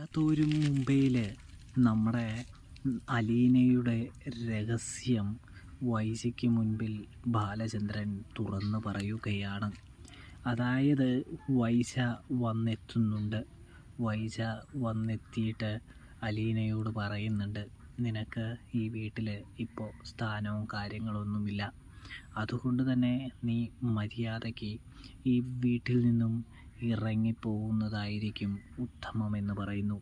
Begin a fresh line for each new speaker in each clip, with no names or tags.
തോരും മുംബൈയിൽ നമ്മുടെ അലീനയുടെ രഹസ്യം വൈശയ്ക്ക് മുൻപിൽ ബാലചന്ദ്രൻ തുറന്നു പറയുകയാണ്. അതായത് വൈശ വന്നെത്തുന്നുണ്ട്. വൈശ വന്നെത്തിയിട്ട് അലീനയോട് പറയുന്നുണ്ട്, നിനക്ക് ഈ വീട്ടിൽ ഇപ്പോൾ സ്ഥാനവും കാര്യങ്ങളൊന്നുമില്ല, അതുകൊണ്ട് തന്നെ നീ മര്യാദയ്ക്ക് ഈ വീട്ടിൽ നിന്നും ഇറങ്ങിപ്പോകുന്നതായിരിക്കും ഉത്തമമെന്ന് പറയുന്നു.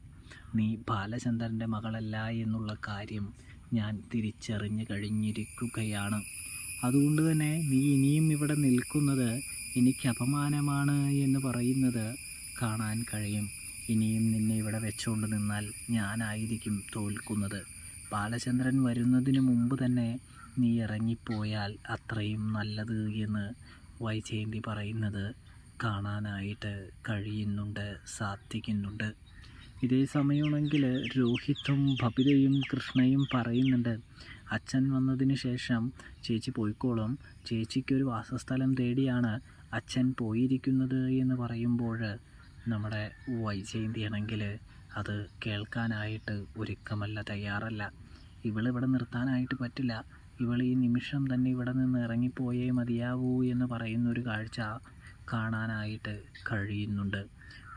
നീ ബാലചന്ദ്രൻ്റെ മകളല്ല എന്നുള്ള കാര്യം ഞാൻ തിരിച്ചറിഞ്ഞു കഴിഞ്ഞിരിക്കുകയാണ്. അതുകൊണ്ട് തന്നെ നീ ഇനിയും ഇവിടെ നിൽക്കുന്നത് എനിക്ക് അപമാനമാണ് എന്ന് പറയുന്നത് കാണാൻ കഴിയും. ഇനിയും നിന്നെ ഇവിടെ വെച്ചുകൊണ്ട് നിന്നാൽ ഞാനായിരിക്കും തോൽക്കുന്നത്. ബാലചന്ദ്രൻ വരുന്നതിന് മുമ്പ് തന്നെ നീ ഇറങ്ങിപ്പോയാൽ അത്രയും നല്ലത് എന്ന് വൈജയന്തി പറയുന്നത് കാണാനായിട്ട് കഴിയുന്നുണ്ട്, സാധിക്കുന്നുണ്ട്. ഇതേ സമയമാണെങ്കിൽ രോഹിത്തും ബബിതയും കൃഷ്ണയും പറയുന്നുണ്ട്, അച്ഛൻ വന്നതിന് ശേഷം ചേച്ചി പോയിക്കോളും, ചേച്ചിക്കൊരു വാസസ്ഥലം തേടിയാണ് അച്ഛൻ പോയിരിക്കുന്നത് എന്ന് പറയുമ്പോൾ നമ്മുടെ വൈജയന്തി ആണെങ്കിൽ അത് കേൾക്കാനായിട്ട് ഒരുക്കമല്ല, തയ്യാറല്ല. ഇവളിവിടെ നിർത്താനായിട്ട് പറ്റില്ല, ഇവൾ ഈ നിമിഷം തന്നെ ഇവിടെ നിന്ന് ഇറങ്ങിപ്പോയേ മതിയാവൂ എന്ന് പറയുന്നൊരു കാഴ്ച കാണാനായിട്ട് കഴിയുന്നുണ്ട്.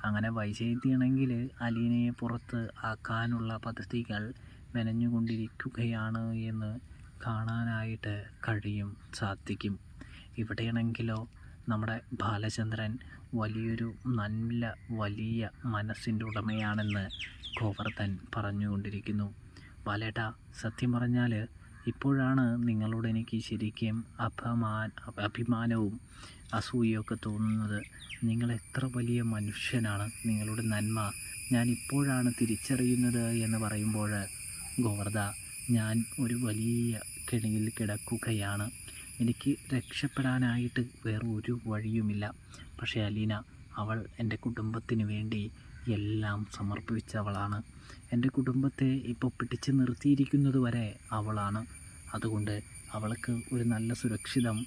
അങ്ങനെ വൈജയന്തിയാണെങ്കിൽ അലീനയെ പുറത്ത് ആക്കാനുള്ള പദ്ധതികൾ മെനഞ്ഞുകൊണ്ടിരിക്കുകയാണ് എന്ന് കാണാനായിട്ട് കഴിയും, സാധിക്കും. ഇവിടെയാണെങ്കിലോ നമ്മുടെ ബാലചന്ദ്രൻ വലിയ മനസ്സിൻ്റെ ഉടമയാണെന്ന് ഗോവർദ്ധൻ പറഞ്ഞുകൊണ്ടിരിക്കുന്നു. ബാലേട്ട, സത്യം പറഞ്ഞാൽ ഇപ്പോഴാണ് നിങ്ങളോട് എനിക്ക് ശരിക്കും അഭിമാനവും അസൂയൊക്കെ തോന്നുന്നത്. നിങ്ങൾ എത്ര വലിയ മനുഷ്യനാണ്, നിങ്ങളുടെ നന്മ ഞാൻ ഇപ്പോഴാണ് തിരിച്ചറിയുന്നത് എന്ന് പറയുമ്പോൾ, ഗോവർദ്ധ, ഞാൻ ഒരു വലിയ കെണിയിൽ കിടക്കുകയാണ്, എനിക്ക് രക്ഷപ്പെടാനായിട്ട് വേറെ ഒരു വഴിയുമില്ല. പക്ഷേ അലീന, അവൾ എൻ്റെ കുടുംബത്തിന് വേണ്ടി എല്ലാം സമർപ്പിച്ചവളാണ്. എൻ്റെ കുടുംബത്തെ ഇപ്പോൾ പിടിച്ചു നിർത്തിയിരിക്കുന്നത് വരെ അവളാണ്. അതുകൊണ്ട് അവൾക്ക് ഒരു നല്ല സുരക്ഷിതം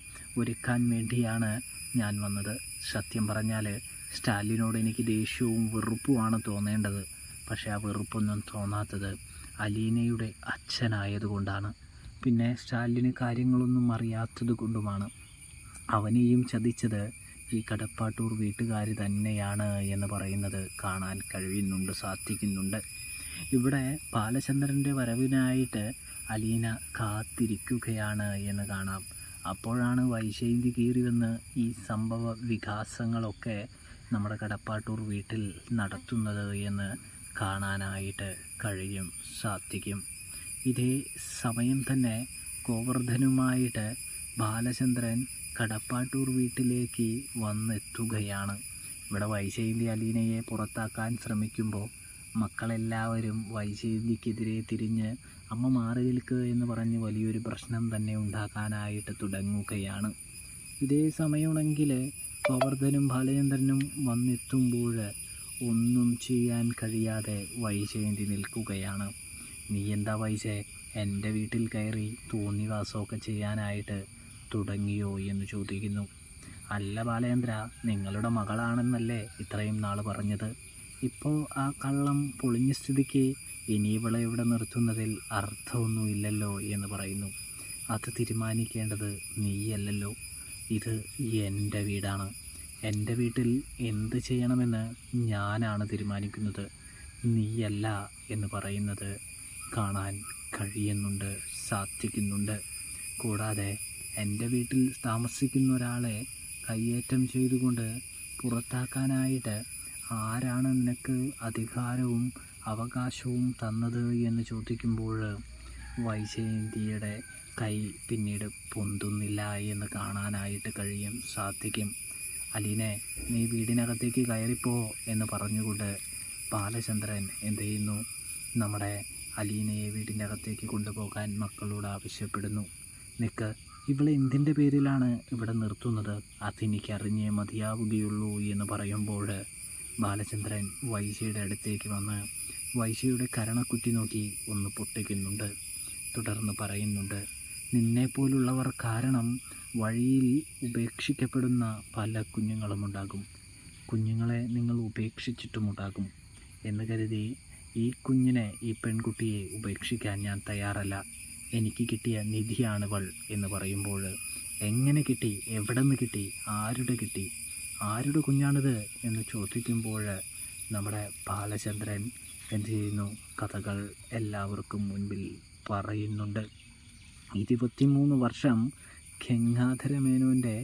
ഒരുക്കാൻ വേണ്ടിയാണ് ഞാൻ വന്നത്. സത്യം പറഞ്ഞാൽ സ്റ്റാലിനോട് എനിക്ക് ദേഷ്യവും വെറുപ്പുമാണ് തോന്നേണ്ടത്. പക്ഷേ ആ വെറുപ്പൊന്നും തോന്നാത്തത് അലീനയുടെ അച്ഛനായതുകൊണ്ടാണ്, പിന്നെ സ്റ്റാലിന് കാര്യങ്ങളൊന്നും അറിയാത്തത് കൊണ്ടുമാണ്. അവനെയും ചതിച്ചത് ഈ കടപ്പാട്ടൂർ വീട്ടുകാർ തന്നെയാണ് എന്ന് പറയുന്നത് കാണാൻ കഴിയുന്നുണ്ട്, സാധിക്കുന്നുണ്ട്. ഇവിടെ ബാലചന്ദ്രൻ്റെ വരവിനായിട്ട് അലീന കാത്തിരിക്കുകയാണ് എന്ന് കാണാം. അപ്പോഴാണ് വൈജയന്തി കീറി വന്ന് ഈ സംഭവ വികാസങ്ങളൊക്കെ നമ്മുടെ കടപ്പാട്ടൂർ വീട്ടിൽ നടത്തുന്നത് എന്ന് കാണാനായിട്ട് കഴിയും, സാധിക്കും. ഇതേ സമയം തന്നെ ഗോവർദ്ധനുമായിട്ട് ബാലചന്ദ്രൻ കടപ്പാട്ടൂർ വീട്ടിലേക്ക് വന്നെത്തുകയാണ്. ഇവിടെ വൈജയന്തി അലീനയെ പുറത്താക്കാൻ ശ്രമിക്കുമ്പോൾ മക്കളെല്ലാവരും വൈജയന്തിക്കെതിരെ തിരിഞ്ഞ് അമ്മ മാറി നിൽക്കുക എന്ന് പറഞ്ഞ് വലിയൊരു പ്രശ്നം തന്നെ ഉണ്ടാക്കാനായിട്ട് തുടങ്ങുകയാണ്. ഇതേ സമയമാണെങ്കിൽ ഗോവർദ്ധനും ബാലചന്ദ്രനും വന്നെത്തുമ്പോൾ ഒന്നും ചെയ്യാൻ കഴിയാതെ വൈജയന്തി നിൽക്കുകയാണ്. നീ എന്താ വൈജയ, എൻ്റെ വീട്ടിൽ കയറി തോന്നിവാസമൊക്കെ ചെയ്യാനായിട്ട് തുടങ്ങിയോ എന്ന് ചോദിക്കുന്നു. അല്ല ബാലചന്ദ്ര, നിങ്ങളുടെ മകളാണെന്നല്ലേ ഇത്രയും നാൾ പറഞ്ഞത്, ഇപ്പോൾ ആ കള്ളം പൊളിഞ്ഞ സ്ഥിതിക്ക് ഇനി ഇവളെ ഇവിടെ നിർത്തുന്നതിൽ അർത്ഥമൊന്നുമില്ലല്ലോ എന്ന് പറയുന്നു. അത് തീരുമാനിക്കേണ്ടത് നീയല്ലല്ലോ, ഇത് എൻ്റെ വീടാണ്. എൻ്റെ വീട്ടിൽ എന്ത് ചെയ്യണമെന്ന് ഞാനാണ് തീരുമാനിക്കുന്നത്, നീയല്ല എന്ന് പറയുന്നത് കാണാൻ കഴിയുന്നുണ്ട്, സാധിക്കുന്നുണ്ട്. കൂടാതെ എൻ്റെ വീട്ടിൽ താമസിക്കുന്ന ഒരാളെ കയ്യേറ്റം ചെയ്തുകൊണ്ട് പുറത്താക്കാനായിട്ട് ആരാണ് നിനക്ക് അധികാരവും അവകാശവും തന്നത് എന്ന് ചോദിക്കുമ്പോൾ വൈജയന്തിയുടെ കൈ പിന്നീട് പൊന്തുന്നില്ല എന്ന് കാണാനായിട്ട് കഴിയും, സാധിക്കും. അലീനെ, നീ വീടിനകത്തേക്ക് കയറിപ്പോ എന്ന് പറഞ്ഞുകൊണ്ട് ബാലചന്ദ്രൻ എന്ത് ചെയ്യുന്നു, നമ്മുടെ അലീനയെ വീടിൻ്റെ അകത്തേക്ക് കൊണ്ടുപോകാൻ മക്കളോട് ആവശ്യപ്പെടുന്നു. നിക്ക്, ഇവളെ എന്തിൻ്റെ പേരിലാണ് ഇവിടെ നിർത്തുന്നത്, അതെനിക്കറിഞ്ഞേ മതിയാവുകയുള്ളൂ എന്ന് പറയുമ്പോൾ ബാലചന്ദ്രൻ വൈശയുടെ അടുത്തേക്ക് വന്ന് വൈശയുടെ കരണക്കുറ്റി നോക്കി ഒന്ന് പൊട്ടിക്കുന്നുണ്ട്. തുടർന്ന് പറയുന്നുണ്ട്, നിന്നെപ്പോലുള്ളവർ കാരണം വഴിയിൽ ഉപേക്ഷിക്കപ്പെടുന്ന പല കുഞ്ഞുങ്ങളുമുണ്ടാകും, കുഞ്ഞുങ്ങളെ നിങ്ങൾ ഉപേക്ഷിച്ചിട്ടുമുണ്ടാകും. എന്ന് കരുതി ഈ കുഞ്ഞിനെ, ഈ പെൺകുട്ടിയെ ഉപേക്ഷിക്കാൻ ഞാൻ തയ്യാറല്ല. എനിക്ക് കിട്ടിയ നിധിയാണിവൾ എന്ന് പറയുമ്പോൾ, എങ്ങനെ കിട്ടി, എവിടെ നിന്ന് കിട്ടി, ആരുടെ കുഞ്ഞാണിത് എന്ന് ചോദിക്കുമ്പോൾ നമ്മുടെ ബാലചന്ദ്രൻ എന്ത് ചെയ്യുന്നു, കഥകൾ എല്ലാവർക്കും മുൻപിൽ പറയുന്നുണ്ട്. 23 വർഷം ഗംഗാധര മേനോൻ്റെ,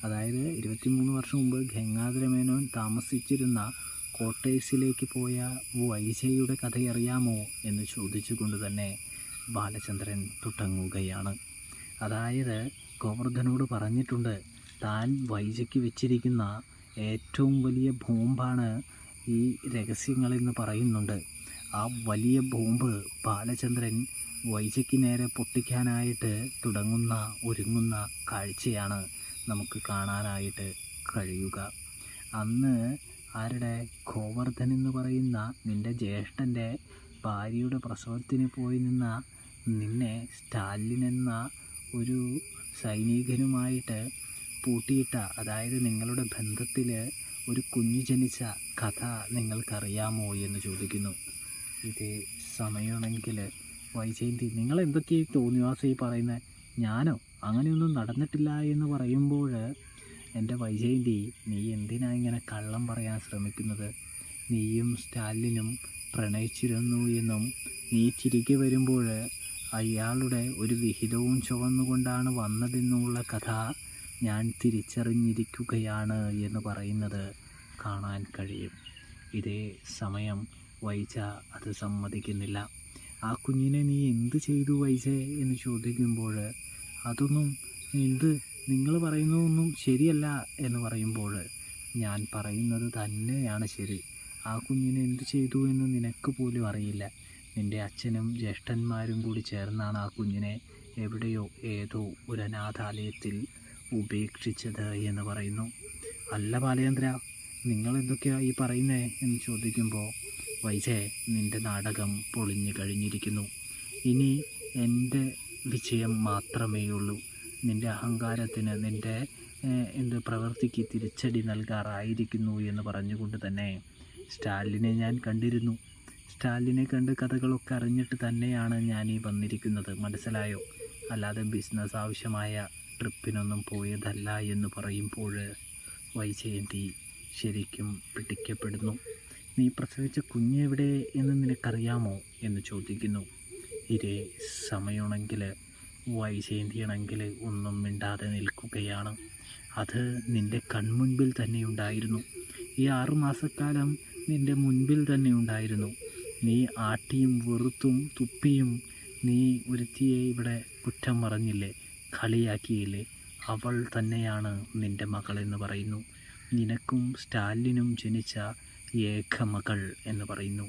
അതായത് 23 വർഷം മുമ്പ് ഗംഗാധര മേനോൻ താമസിച്ചിരുന്ന ക്വാർട്ടേഴ്സിലേക്ക് പോയ വൈജയുടെ കഥയറിയാമോ എന്ന് ചോദിച്ചുകൊണ്ട് തന്നെ ബാലചന്ദ്രൻ തുടങ്ങുകയാണ്. അതായത് ഗോവർദ്ധനോട് പറഞ്ഞിട്ടുണ്ട്, താൻ വൈജയ്ക്ക് വെച്ചിരിക്കുന്ന ഏറ്റവും വലിയ ബോംബാണ് ഈ രഹസ്യങ്ങളെന്ന് പറയുന്നുണ്ട്. ആ വലിയ ബോംബ് ബാലചന്ദ്രൻ വൈജയ്ക്ക് നേരെ പൊട്ടിക്കാനായിട്ട് ഒരുങ്ങുന്ന കാഴ്ചയാണ് നമുക്ക് കാണാനായിട്ട് കഴിയുക. അന്ന് ആരുടെ, ഗോവർദ്ധൻ എന്ന് പറയുന്ന നിൻ്റെ ജ്യേഷ്ഠൻ്റെ ഭാര്യയുടെ പ്രസവത്തിന് പോയി നിന്ന നിന്നെ സ്റ്റാലിൻ എന്ന ഒരു സൈനികനുമായിട്ട് പൂട്ടിയിട്ട, അതായത് നിങ്ങളുടെ ബന്ധത്തിൽ ഒരു കുഞ്ഞു ജനിച്ച കഥ നിങ്ങൾക്കറിയാമോ എന്ന് ചോദിക്കുന്നു. ഇതേ സമയമാണെങ്കിൽ വൈജയന്തി, നിങ്ങൾ എന്തൊക്കെയാണ് തോന്നിവാസി പറയുന്നത്, ഞാനോ അങ്ങനെയൊന്നും നടന്നിട്ടില്ല എന്ന് പറയുമ്പോൾ, എൻ്റെ വൈജയന്തി, നീ എന്തിനാ ഇങ്ങനെ കള്ളം പറയാൻ ശ്രമിക്കുന്നത്? നീയും സ്റ്റാലിനും പ്രണയിച്ചിരുന്നു എന്നും നീ തിരികെ വരുമ്പോൾ അയാളുടെ ഒരു വിഹിതവും ചുവന്നുകൊണ്ടാണ് വന്നതെന്നുള്ള കഥ ഞാൻ തിരിച്ചറിഞ്ഞിരിക്കുകയാണ് എന്ന് പറയുന്നത് കാണാൻ കഴിയും. ഇതേ സമയം വൈജ അത് സമ്മതിക്കുന്നില്ല. ആ കുഞ്ഞിനെ നീ എന്ത് ചെയ്തു വൈജ എന്ന് ചോദിക്കുമ്പോൾ, അതൊന്നും നിങ്ങൾ പറയുന്നതൊന്നും ശരിയല്ല എന്ന് പറയുമ്പോൾ, ഞാൻ പറയുന്നത് തന്നെയാണ് ശരി. ആ കുഞ്ഞിനെ എന്ത് ചെയ്തു എന്ന് നിനക്ക് പോലും അറിയില്ല. നിൻ്റെ അച്ഛനും ജ്യേഷ്ഠന്മാരും കൂടി ചേർന്നാണ് ആ കുഞ്ഞിനെ എവിടെയോ ഏതോ ഒരു അനാഥാലയത്തിൽ ഉപേക്ഷിച്ചത് എന്ന് പറയുന്നു. അല്ല ബാലചന്ദ്ര, നിങ്ങൾ എന്തൊക്കെയാണ് ഈ പറയുന്നത് എന്ന് ചോദിക്കുമ്പോൾ, വൈജേ, നിൻ്റെ നാടകം പൊളിഞ്ഞു കഴിഞ്ഞിരിക്കുന്നു. ഇനി എൻ്റെ വിജയം മാത്രമേ ഉള്ളൂ. നിൻ്റെ അഹങ്കാരത്തിന്, നിൻ്റെ പ്രവൃത്തിക്ക് തിരിച്ചടി നൽകാറായിരിക്കുന്നു എന്ന് പറഞ്ഞുകൊണ്ട് തന്നെ സ്റ്റാലിനെ ഞാൻ കണ്ടിരുന്നു. സ്റ്റാലിനെ കണ്ട് കഥകളൊക്കെ അറിഞ്ഞിട്ട് തന്നെയാണ് ഞാൻ ഈ വന്നിരിക്കുന്നത്, മനസ്സിലായോ? അല്ലാതെ ബിസിനസ് ആവശ്യമായ ട്രിപ്പിനൊന്നും പോയതല്ല എന്ന് പറയുമ്പോൾ വൈജയന്തി ശരിക്കും പിടിക്കപ്പെടുന്നു. നീ പ്രസവിച്ച കുഞ്ഞെവിടെ എന്ന് നിനക്കറിയാമോ എന്ന് ചോദിക്കുന്നു. ഇതേ സമയമാണെങ്കിൽ വൈജയന്തിയാണെങ്കിൽ ഒന്നും മിണ്ടാതെ നിൽക്കുകയാണ്. അത് നിൻ്റെ കൺമുൻപിൽ തന്നെ ഉണ്ടായിരുന്നു. ഈ 6 മാസക്കാലം നിൻ്റെ മുൻപിൽ തന്നെ ഉണ്ടായിരുന്നു. നീ ആട്ടിയും വെറുത്തും തുപ്പിയും നീ ഒരുത്തിയെ ഇവിടെ കുറ്റം പറഞ്ഞില്ലേ, കളിയാക്കിയില്ലേ, അവൾ തന്നെയാണ് നിൻ്റെ മകളെന്ന് പറയുന്നു. നിനക്കും സ്റ്റാലിനും ജനിച്ച ഏക മകൾ എന്ന് പറയുന്നു.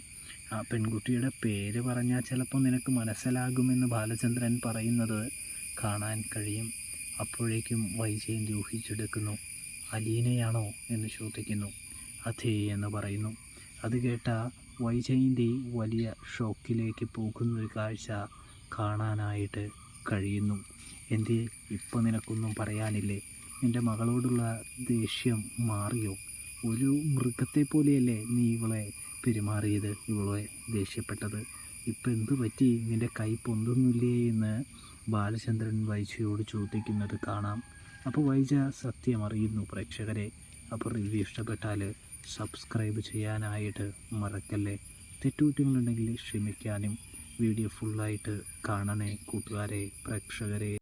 ആ പെൺകുട്ടിയുടെ പേര് പറഞ്ഞാൽ ചിലപ്പോൾ നിനക്ക് മനസ്സിലാകുമെന്ന് ബാലചന്ദ്രൻ പറയുന്നത് കാണാൻ കഴിയും. അപ്പോഴേക്കും വൈജയന്തി ഊഹിച്ചെടുക്കുന്നു. അലീനയാണോ എന്ന് ചോദിക്കുന്നു. അതെ എന്ന് പറയുന്നു. അത് കേട്ട വൈജയന്തി വലിയ ഷോക്കിലേക്ക് പോകുന്നൊരു കാഴ്ച കാണാനായിട്ട് കഴിയുന്നു. എന്തേ, ഇപ്പോൾ നിനക്കൊന്നും പറയാനില്ലേ? നിൻ്റെ മകളോടുള്ള ദേഷ്യം മാറിയോ? ഒരു മൃഗത്തെ പോലെയല്ലേ നീ ഇവളെ പെരുമാറിയത്, ഇവളെ ദേഷ്യപ്പെട്ടത്? ഇപ്പം എന്തു പറ്റി, നിൻ്റെ കൈ പൊന്തുന്നില്ലേ എന്ന് ബാലചന്ദ്രൻ വൈജയോട് ചോദിക്കുന്നത് കാണാം. അപ്പോൾ വൈജ സത്യം അറിയുന്നു പ്രേക്ഷകരെ. അപ്പോൾ റിവ്യൂ ഇഷ്ടപ്പെട്ടാൽ സബ്സ്ക്രൈബ് ചെയ്യാനായിട്ട് മറക്കല്ലേ. തെറ്റുകുറ്റങ്ങളുണ്ടെങ്കിൽ ക്ഷമിക്കാനും വീഡിയോ ഫുള്ളായിട്ട് കാണണേ കൂട്ടുകാരെ, പ്രേക്ഷകരെ.